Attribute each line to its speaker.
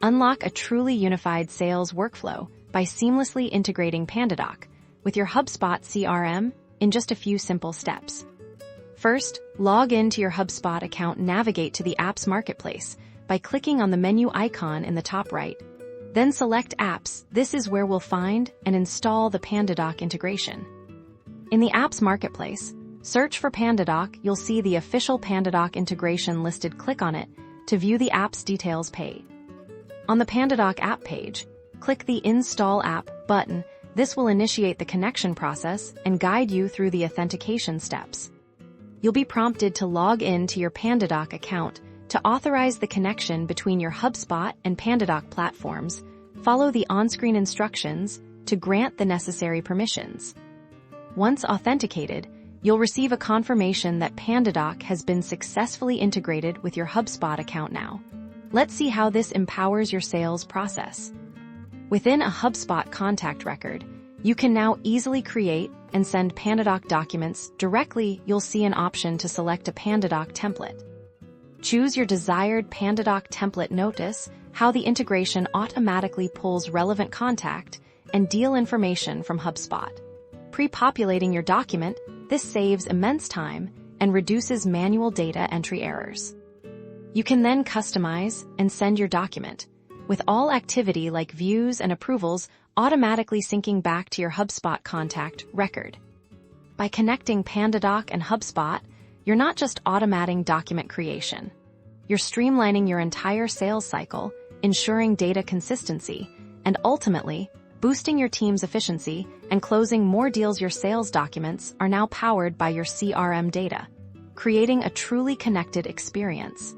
Speaker 1: Unlock a truly unified sales workflow by seamlessly integrating PandaDoc with your HubSpot CRM in just a few simple steps. First, log into your HubSpot account and navigate to the Apps Marketplace by clicking on the menu icon in the top right. Then select Apps. This is where we'll find and install the PandaDoc integration. In the Apps Marketplace, search for PandaDoc. You'll see the official PandaDoc integration listed. Click on it to view the app's details page. On the PandaDoc app page, click the Install App button. This will initiate the connection process and guide you through the authentication steps. You'll be prompted to log in to your PandaDoc account to authorize the connection between your HubSpot and PandaDoc platforms. Follow the on-screen instructions to grant the necessary permissions. Once authenticated, you'll receive a confirmation that PandaDoc has been successfully integrated with your HubSpot account now. Let's see how this empowers your sales process. Within a HubSpot contact record, you can now easily create and send PandaDoc documents directly. You'll see an option to select a PandaDoc template. Choose your desired PandaDoc template. Notice how the integration automatically pulls relevant contact and deal information from HubSpot. Pre-populating your document, this saves immense time and reduces manual data entry errors. You can then customize and send your document, with all activity like views and approvals automatically syncing back to your HubSpot contact record. By connecting PandaDoc and HubSpot, you're not just automating document creation. You're streamlining your entire sales cycle, ensuring data consistency, and ultimately, boosting your team's efficiency and closing more deals. Your sales documents are now powered by your CRM data, creating a truly connected experience.